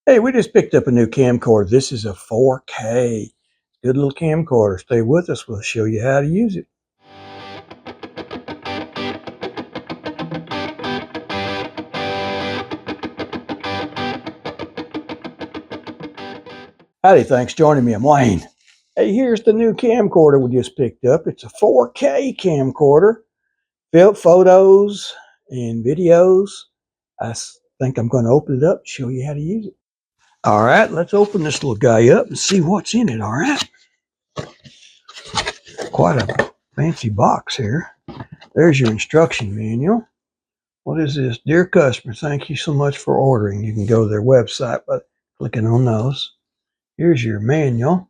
Hey, we just picked up a new camcorder. This is a 4K. Good little camcorder. Stay with us. We'll show you how to use it. Howdy, thanks for joining me. I'm Wayne. Hey, here's the new camcorder we just picked up. It's a 4K camcorder. Film photos and videos. I think I'm going to open it up and show you how to use it. All right, let's open this little guy up and see what's in it. All right. Quite a fancy box here. There's your instruction manual. What is this? Dear customer, thank you so much for ordering. You can go to their website by clicking on those. Here's your manual.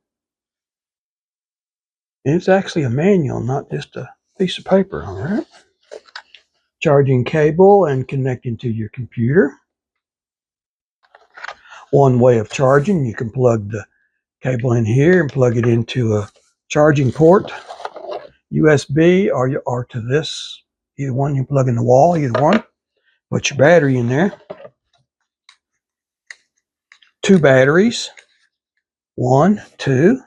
And it's actually a manual, not just a piece of paper, all right? Charging cable and connecting to your computer. One way of charging, you can plug the cable in here and plug it into a charging port, USB, or to this. Either one, you plug in the wall, either one. Put your battery in there. 2 batteries. 1, 2.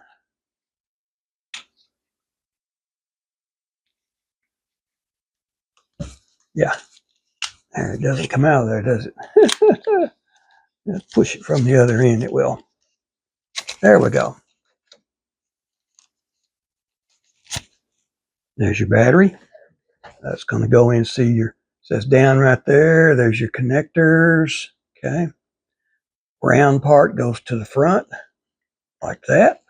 Yeah. There, it doesn't come out of there, does it? Let's push it from the other end, it will. There we go. There's your battery. That's going to go in, see your, says down right there. There's your connectors. Okay. Round part goes to the front, like that.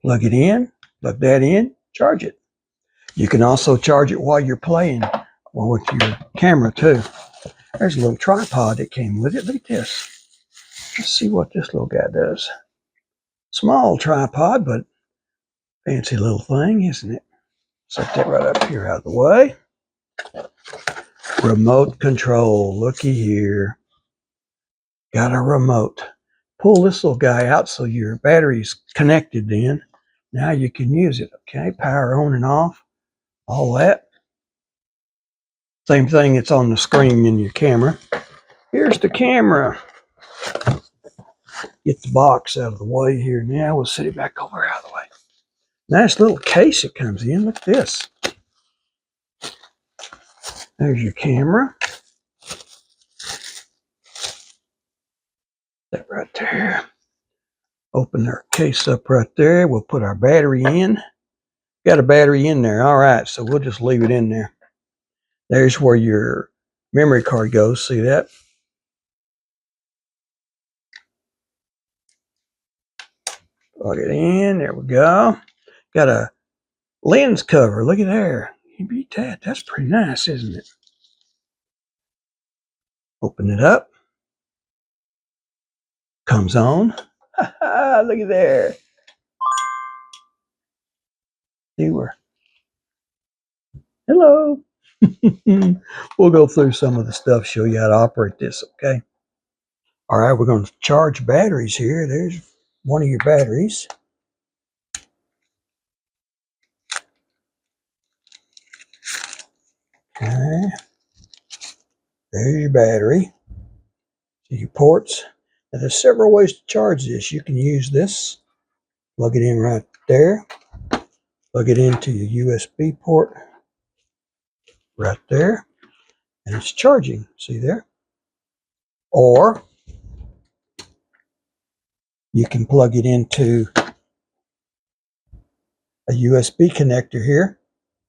Plug it in, plug that in, charge it. You can also charge it while you're playing with your camera too. There's a little tripod that came with it. Look at this. Let's see what this little guy does. Small tripod, but fancy little thing, isn't it? Set that right up here out of the way. Remote control. Looky here. Got a remote. Pull this little guy out so your battery's connected then. Now you can use it. Okay, power on and off. All that. Same thing that's on the screen in your camera. Here's the camera. Get the box out of the way here now. We'll set it back over out of the way. Nice little case it comes in. Look at this. There's your camera. That right there. Open our case up right there. We'll put our battery in. Got a battery in there. All right, so we'll just leave it in there. There's where your memory card goes. See that? Plug it in. There we go. Got a lens cover. Look at there. You beat that. That's pretty nice, isn't it? Open it up. Comes on. Look at there. See where? Hello. We'll go through some of the stuff, show you how to operate this, okay? All right, we're going to charge batteries here. There's one of your batteries. Okay. There's your battery. See your ports. Now, there's several ways to charge this. You can use this. Plug it in right there. Plug it into your USB port right there. And it's charging. See there? Or you can plug it into a USB connector here,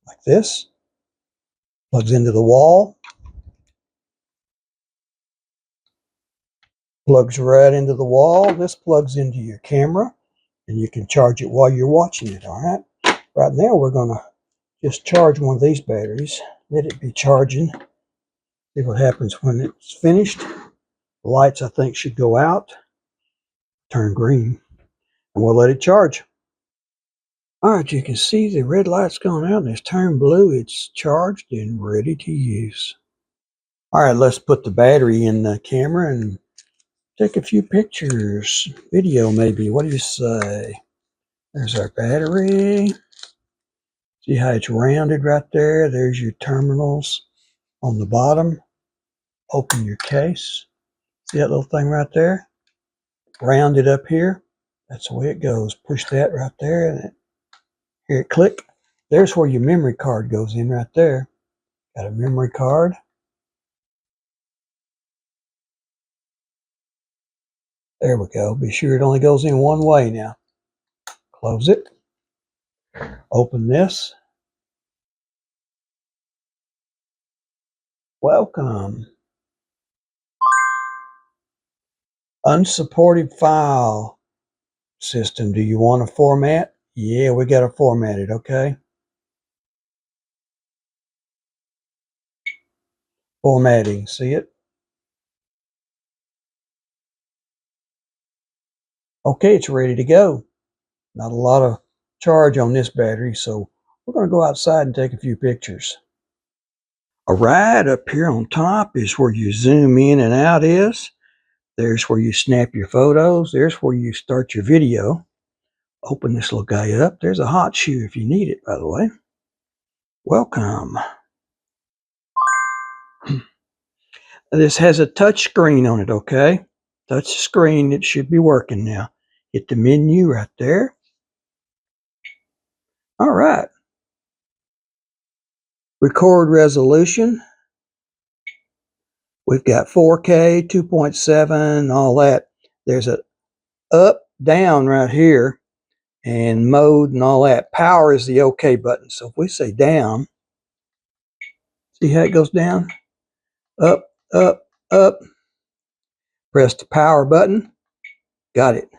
like this. Plugs into the wall. Plugs right into the wall. This plugs into your camera, and you can charge it while you're watching it, all right? Right now, we're going to just charge one of these batteries. Let it be charging. See what happens when it's finished. The lights, I think, should go out, turn green, and we'll let it charge. All right, you can see the red light's gone out and it's turned blue. It's charged and ready to use. All right, let's put the battery in the camera and take a few pictures, video maybe. What do you say? There's our battery. See how it's rounded right there? There's your terminals on the bottom. Open your case. See that little thing right there? round it up here. That's the way it goes. Push that right there, and here it click. There's where your memory card goes in right there. Got a memory card. There we go. Be sure it only goes in one way now. Close it. Open this. Welcome. Unsupported file system. Do you want to format? Yeah, we got to format it, okay? Formatting. See it? Okay, it's ready to go. Not a lot of charge on this battery, so we're going to go outside and take a few pictures. All right, up here on top is where you zoom in and out is. There's where you snap your photos. There's where you start your video. Open this little guy up. There's a hot shoe if you need it, by the way. Welcome. This has a touch screen on it, okay? Touch screen, it should be working now. Hit the menu right there. All right. Record resolution. We've got 4K, 2.7, all that. There's a up, down right here, and mode and all that. Power is the OK button. So if we say down, see how it goes down? Up, up, up. Press the power button. Got it.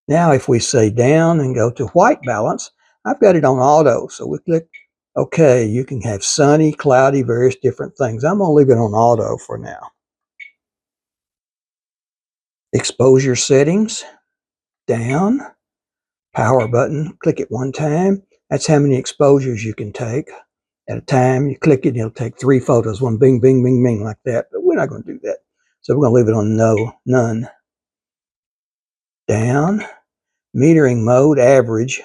Now if we say down and go to white balance, I've got it on auto. So we click OK. You can have sunny, cloudy, various different things. I'm going to leave it on auto for now. Exposure settings. Down. Power button. Click it one time. That's how many exposures you can take at a time. You click it and it'll take 3 photos. One bing, bing, bing, bing like that. But we're not going to do that. So we're going to leave it on no, none. Down. Metering mode, average.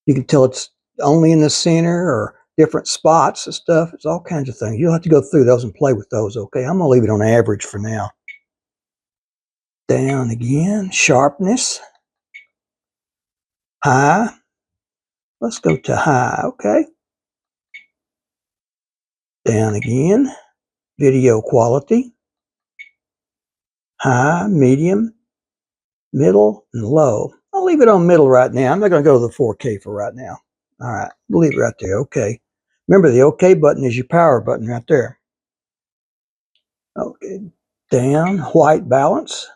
You can tell it's only in the center or different spots and stuff. It's all kinds of things. You'll have to go through those and play with those, okay? I'm going to leave it on average for now. Down again. Sharpness. High. Let's go to high, okay? Down again. Video quality. High, medium, middle, and low. I'll leave it on middle right now. I'm not going to go to the 4K for right now. All right, we'll leave it right there. Okay. Remember, the OK button is your power button right there. Okay. Down, white balance,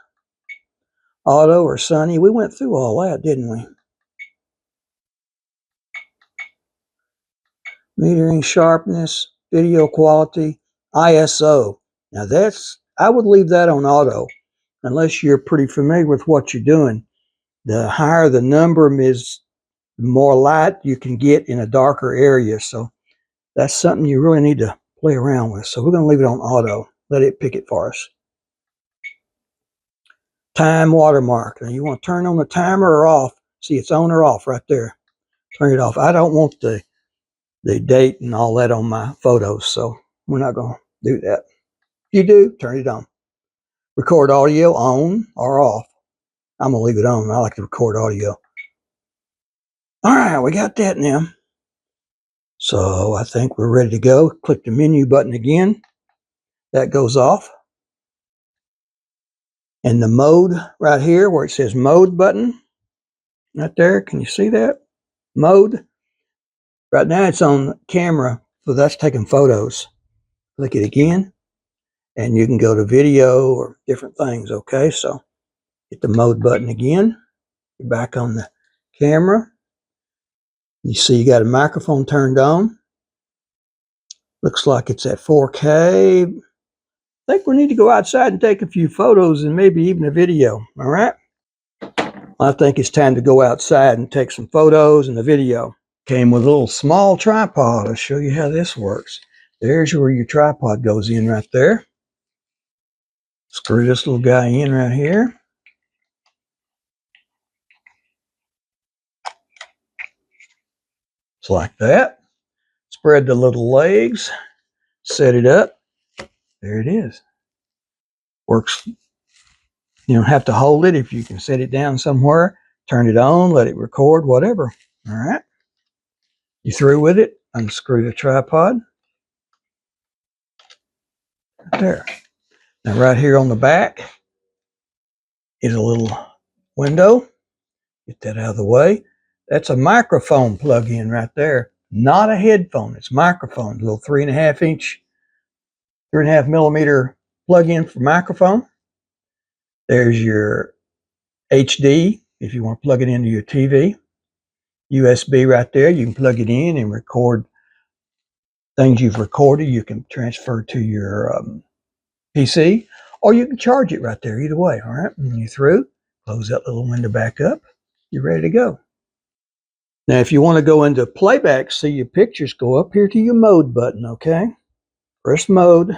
auto or sunny. We went through all that, didn't we? Metering sharpness, video quality, ISO. Now I would leave that on auto unless you're pretty familiar with what you're doing. The higher the number is, the more light you can get in a darker area. So that's something you really need to play around with. So we're going to leave it on auto. Let it pick it for us. Time watermark. Now you want to turn on the timer or off. See, it's on or off right there. Turn it off. I don't want the date and all that on my photos, so we're not going to do that. If you do, turn it on. Record audio on or off. I'm going to leave it on. I like to record audio. All right, we got that now. So I think we're ready to go. Click the menu button again. That goes off. And the mode right here where it says mode button, right there, can you see that? Mode. Right now it's on camera, so that's taking photos. Click it again, and you can go to video or different things, okay? So hit the mode button again. You're back on the camera. You see you got a microphone turned on. Looks like it's at 4K. I think we need to go outside and take a few photos and maybe even a video, all right? I think it's time to go outside and take some photos and a video. Came with a little small tripod. I'll show you how this works. There's where your tripod goes in right there. Screw this little guy in right here. It's like that. Spread the little legs. Set it up. There it is. Works You don't have to hold it. If you can set it down somewhere, turn it on, let it record, whatever. All right. You through with it? Unscrew the tripod. Right there. Now right here on the back is a little window. Get that out of the way. That's a microphone plug-in right there. Not a headphone. It's a microphone. A little 3.5 millimeter plug-in for microphone. There's your HD if you want to plug it into your TV. USB right there. You can plug it in and record things you've recorded. You can transfer to your PC, or you can charge it right there. Either way, all right? When you're through, close that little window back up. You're ready to go. Now, if you want to go into playback, see your pictures, go up here to your mode button, okay? Press mode.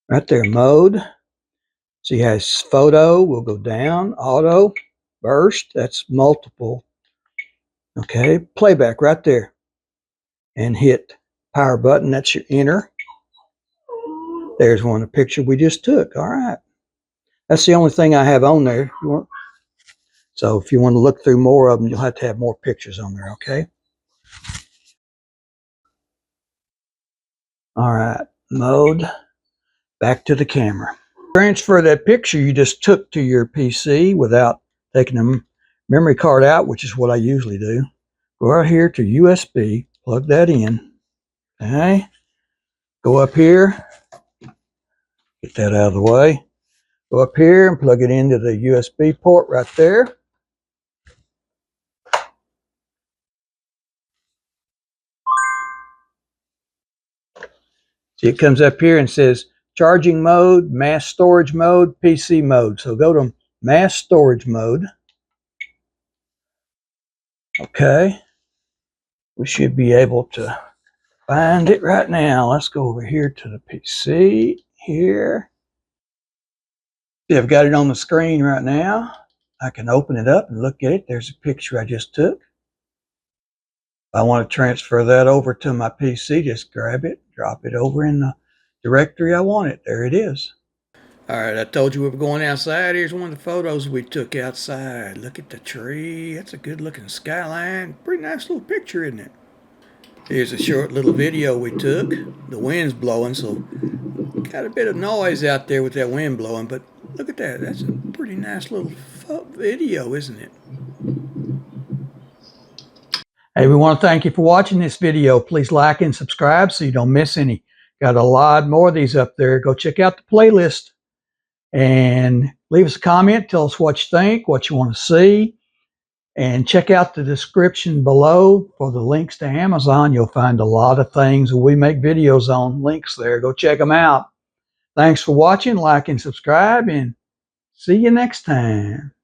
Right there, mode. See how it's photo, we'll go down, auto, burst, that's multiple. Okay, playback right there. And hit power button, that's your enter. There's one, a picture we just took, all right. That's the only thing I have on there. So if you want to look through more of them, you'll have to have more pictures on there, okay? All right, mode, back to the camera. Transfer that picture you just took to your PC without taking the memory card out, which is what I usually do. Go right here to USB, plug that in, okay? Go up here, get that out of the way. Go up here and plug it into the USB port right there. See, it comes up here and says charging mode, mass storage mode, PC mode. So go to mass storage mode. Okay. We should be able to find it right now. Let's go over here to the PC here. See, I've got it on the screen right now. I can open it up and look at it. There's a picture I just took. If I want to transfer that over to my PC, just grab it, drop it over in the directory I want it. There it is. All right, I told you we were going outside. Here's one of the photos we took outside. Look at the tree. That's a good looking skyline. Pretty nice little picture, isn't it? Here's a short little video we took. The wind's blowing, so got a bit of noise out there with that wind blowing, but look at that. That's a pretty nice little video, isn't it? Hey, we want to thank you for watching this video. Please like and subscribe so you don't miss any. Got a lot more of these up there. Go check out the playlist and leave us a comment. Tell us what you think, what you want to see. And check out the description below for the links to Amazon. You'll find a lot of things that we make videos on. Links there. Go check them out. Thanks for watching. Like and subscribe, and see you next time.